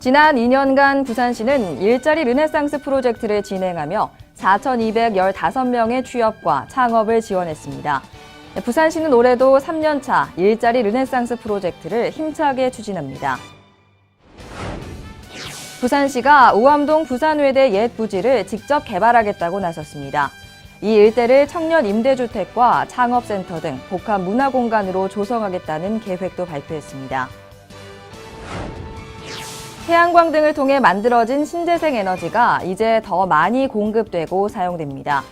지난 2년간 부산시는 일자리 르네상스 프로젝트를 진행하며 4,215명의 취업과 창업을 지원했습니다. 부산시는 올해도 3년차 일자리 르네상스 프로젝트를 힘차게 추진합니다. 부산시가 우암동 부산외대 옛 부지를 직접 개발하겠다고 나섰습니다. 이 일대를 청년 임대주택과 창업센터 등 복합 문화공간으로 조성하겠다는 계획도 발표했습니다. 태양광 등을 통해 만들어진 신재생 에너지가 이제 더 많이 공급되고 사용됩니다.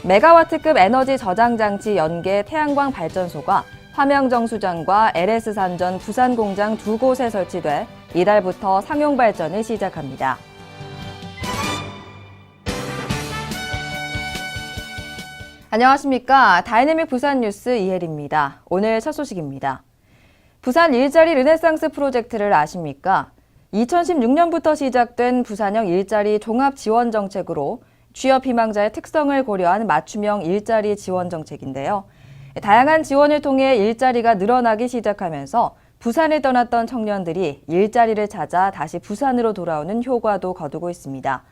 메가와트급 에너지 저장 장치 연계 태양광 발전소가 화명정수장과 LS산전 부산공장 두 곳에 설치돼 이달부터 상용 발전을 시작합니다. 안녕하십니까. 다이내믹 부산 뉴스 이혜리입니다. 오늘 첫 소식입니다. 부산 일자리 르네상스 프로젝트를 아십니까? 2016년부터 시작된 부산형 일자리 종합 지원 정책으로 취업 희망자의 특성을 고려한 맞춤형 일자리 지원 정책인데요. 다양한 지원을 통해 일자리가 늘어나기 시작하면서 부산을 떠났던 청년들이 일자리를 찾아 다시 부산으로 돌아오는 효과도 거두고 있습니다.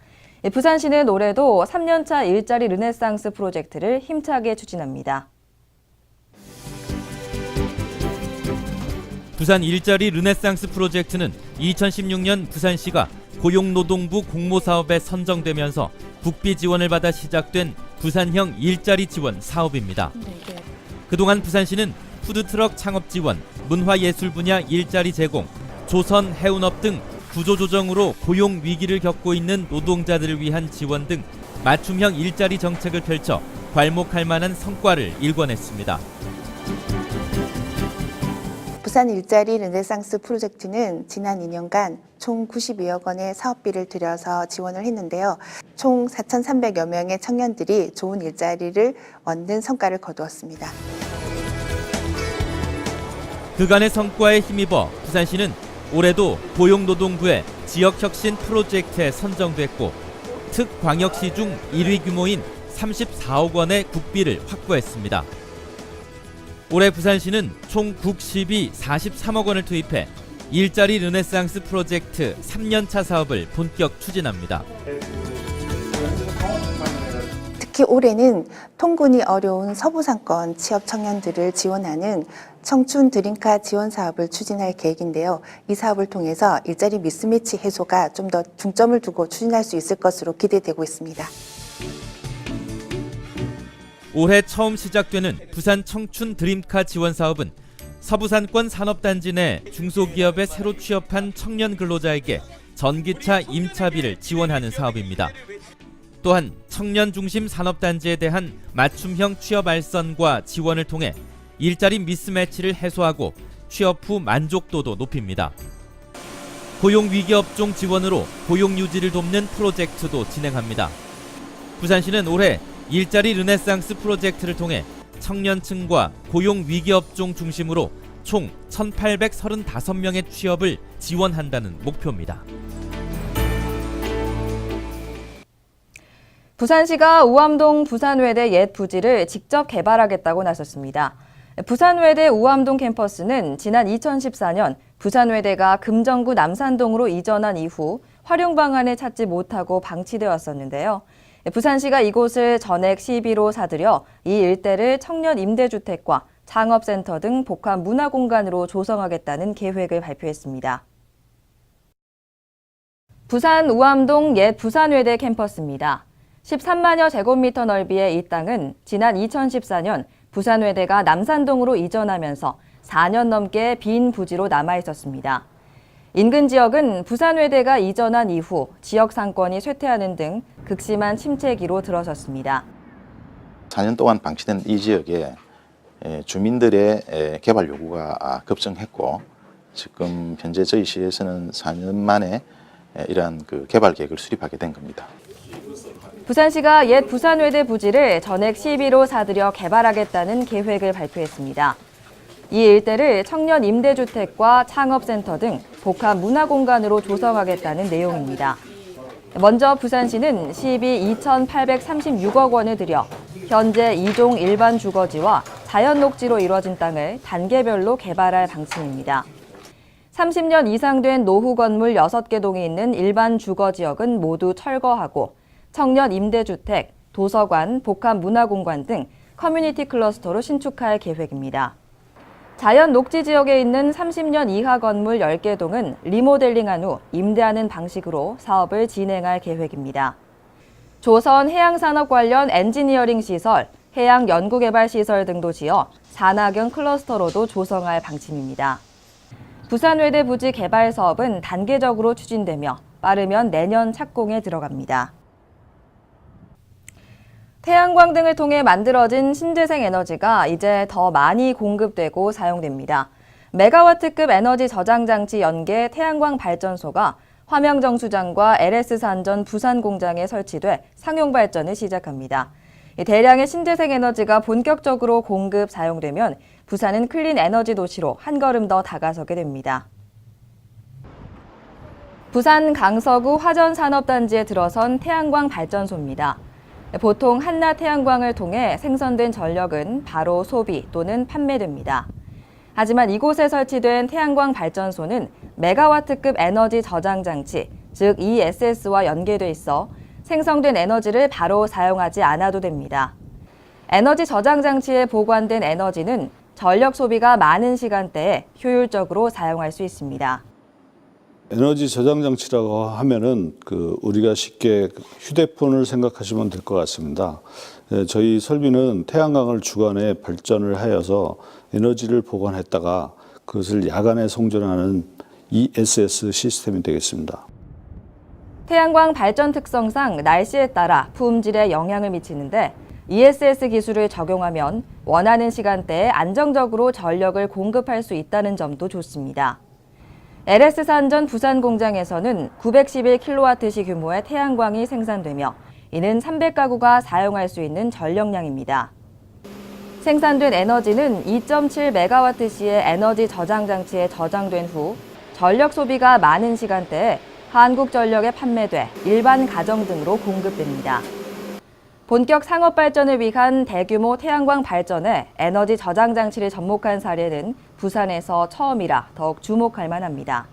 부산시는 올해도 3년차 일자리 르네상스 프로젝트를 힘차게 추진합니다. 부산 일자리 르네상스 프로젝트는 2016년 부산시가 고용노동부 공모사업에 선정되면서 국비 지원을 받아 시작된 부산형 일자리 지원 사업입니다. 그동안 부산시는 푸드트럭 창업 지원, 문화예술 분야 일자리 제공, 조선 해운업 등 구조조정으로 고용 위기를 겪고 있는 노동자들을 위한 지원 등 맞춤형 일자리 정책을 펼쳐 괄목할 만한 성과를 일궈냈습니다. 부산 일자리 르네상스 프로젝트는 지난 2년간 총 92억 원의 사업비를 들여서 지원을 했는데요. 총 4,300여 명의 청년들이 좋은 일자리를 얻는 성과를 거두었습니다. 그간의 성과에 힘입어 부산시는 올해도 고용노동부의 지역혁신 프로젝트에 선정됐고 특광역시 중 1위 규모인 34억 원의 국비를 확보했습니다. 올해 부산시는 총 국시비 43억 원을 투입해 일자리 르네상스 프로젝트 3년차 사업을 본격 추진합니다. 특히 올해는 통근이 어려운 서부상권 취업 청년들을 지원하는 청춘 드림카 지원 사업을 추진할 계획인데요. 이 사업을 통해서 일자리 미스매치 해소가 좀 더 중점을 두고 추진할 수 있을 것으로 기대되고 있습니다. 올해 처음 시작되는 부산 청춘 드림카 지원 사업은 서부산권 산업단지 내 중소기업에 새로 취업한 청년 근로자에게 전기차 임차비를 지원하는 사업입니다. 또한 청년 중심 산업단지에 대한 맞춤형 취업 알선과 지원을 통해 일자리 미스매치를 해소하고 취업 후 만족도도 높입니다. 고용위기 업종 지원으로 고용 유지를 돕는 프로젝트도 진행합니다. 부산시는 올해 일자리 르네상스 프로젝트를 통해 청년층과 고용위기 업종 중심으로 총 1,835명의 취업을 지원한다는 목표입니다. 부산시가 우암동 부산외대 옛 부지를 직접 개발하겠다고 나섰습니다. 부산외대 우암동 캠퍼스는 지난 2014년 부산외대가 금정구 남산동으로 이전한 이후 활용 방안을 찾지 못하고 방치되었었는데요. 부산시가 이곳을 전액 시비로 사들여 이 일대를 청년 임대주택과 창업센터 등 복합 문화공간으로 조성하겠다는 계획을 발표했습니다. 부산 우암동 옛 부산외대 캠퍼스입니다. 13만여 제곱미터 넓이의 이 땅은 지난 2014년 부산외대가 남산동으로 이전하면서 4년 넘게 빈 부지로 남아 있었습니다. 인근 지역은 부산외대가 이전한 이후 지역 상권이 쇠퇴하는 등 극심한 침체기로 들어섰습니다. 4년 동안 방치된 이 지역에 주민들의 개발 요구가 급증했고 지금 현재 저희 시에서는 4년 만에 이러한 개발 계획을 수립하게 된 겁니다. 부산시가 옛 부산외대 부지를 전액 시비로 사들여 개발하겠다는 계획을 발표했습니다. 이 일대를 청년 임대주택과 창업센터 등 복합 문화공간으로 조성하겠다는 내용입니다. 먼저 부산시는 시비 2,836억 원을 들여 현재 2종 일반 주거지와 자연 녹지로 이뤄진 땅을 단계별로 개발할 방침입니다. 30년 이상 된 노후 건물 6개 동이 있는 일반 주거 지역은 모두 철거하고 청년 임대주택, 도서관, 복합문화공간 등 커뮤니티 클러스터로 신축할 계획입니다. 자연 녹지 지역에 있는 30년 이하 건물 10개 동은 리모델링한 후 임대하는 방식으로 사업을 진행할 계획입니다. 조선 해양산업 관련 엔지니어링 시설, 해양 연구개발 시설 등도 지어 산학형 클러스터로도 조성할 방침입니다. 부산외대 부지 개발 사업은 단계적으로 추진되며 빠르면 내년 착공에 들어갑니다. 태양광 등을 통해 만들어진 신재생 에너지가 이제 더 많이 공급되고 사용됩니다. 메가와트급 에너지 저장 장치 연계 태양광 발전소가 화명정수장과 LS산전 부산 공장에 설치돼 상용 발전을 시작합니다. 대량의 신재생 에너지가 본격적으로 공급 사용되면 부산은 클린 에너지 도시로 한 걸음 더 다가서게 됩니다. 부산 강서구 화전산업단지에 들어선 태양광 발전소입니다. 보통 한낮 태양광을 통해 생성된 전력은 바로 소비 또는 판매됩니다. 하지만 이곳에 설치된 태양광 발전소는 메가와트급 에너지 저장 장치, 즉 ESS와 연계돼 있어 생성된 에너지를 바로 사용하지 않아도 됩니다. 에너지 저장 장치에 보관된 에너지는 전력 소비가 많은 시간대에 효율적으로 사용할 수 있습니다. 에너지 저장 장치라고 하면은 우리가 쉽게 휴대폰을 생각하시면 될 것 같습니다. 저희 설비는 태양광을 주간에 발전을 하여서 에너지를 보관했다가 그것을 야간에 송전하는 ESS 시스템이 되겠습니다. 태양광 발전 특성상 날씨에 따라 품질에 영향을 미치는데 ESS 기술을 적용하면 원하는 시간대에 안정적으로 전력을 공급할 수 있다는 점도 좋습니다. LS산전 부산 공장에서는 911kW시 규모의 태양광이 생산되며 이는 300가구가 사용할 수 있는 전력량입니다. 생산된 에너지는 2.7MW시의 에너지 저장 장치에 저장된 후 전력 소비가 많은 시간대에 한국전력에 판매돼 일반 가정 등으로 공급됩니다. 본격 상업 발전을 위한 대규모 태양광 발전에 에너지 저장 장치를 접목한 사례는 부산에서 처음이라 더욱 주목할 만합니다.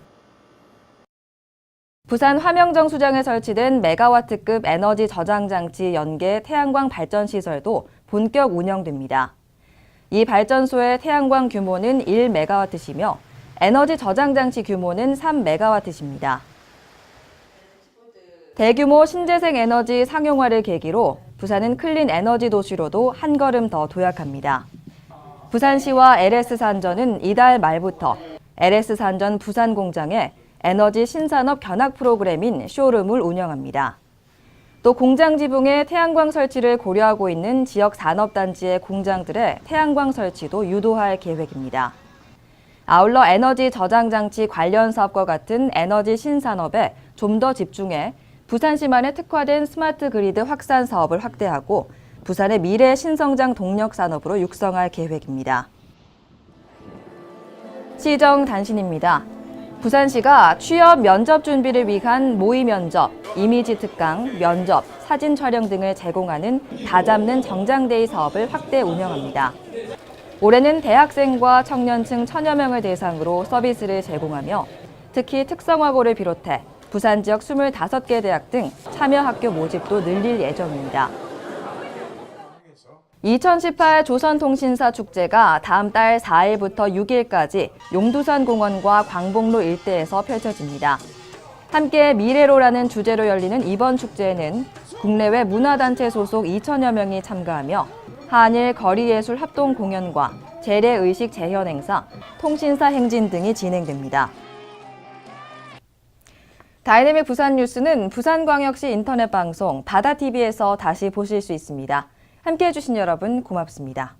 부산 화명정수장에 설치된 메가와트급 에너지 저장 장치 연계 태양광 발전 시설도 본격 운영됩니다. 이 발전소의 태양광 규모는 1메가와트시며 에너지 저장 장치 규모는 3메가와트입니다. 대규모 신재생 에너지 상용화를 계기로 부산은 클린 에너지 도시로도 한 걸음 더 도약합니다. 부산시와 LS산전은 이달 말부터 LS산전 부산 공장에 에너지 신산업 견학 프로그램인 쇼룸을 운영합니다. 또 공장 지붕에 태양광 설치를 고려하고 있는 지역 산업단지의 공장들의 태양광 설치도 유도할 계획입니다. 아울러 에너지 저장 장치 관련 사업과 같은 에너지 신산업에 좀 더 집중해 부산시만의 특화된 스마트 그리드 확산 사업을 확대하고 부산의 미래 신성장 동력 산업으로 육성할 계획입니다. 시정 단신입니다. 부산시가 취업 면접 준비를 위한 모의 면접, 이미지 특강, 면접, 사진 촬영 등을 제공하는 다 잡는 정장데이 사업을 확대 운영합니다. 올해는 대학생과 청년층 1000여 명을 대상으로 서비스를 제공하며 특히 특성화고를 비롯해 부산 지역 25개 대학 등 참여 학교 모집도 늘릴 예정입니다. 2018 조선통신사 축제가 다음 달 4일부터 6일까지 용두산공원과 광복로 일대에서 펼쳐집니다. 함께 미래로라는 주제로 열리는 이번 축제에는 국내외 문화단체 소속 2,000여 명이 참가하며 한일 거리예술 합동 공연과 재래의식 재현 행사, 통신사 행진 등이 진행됩니다. 다이내믹 부산 뉴스는 부산광역시 인터넷 방송 바다TV에서 다시 보실 수 있습니다. 함께해 주신 여러분 고맙습니다.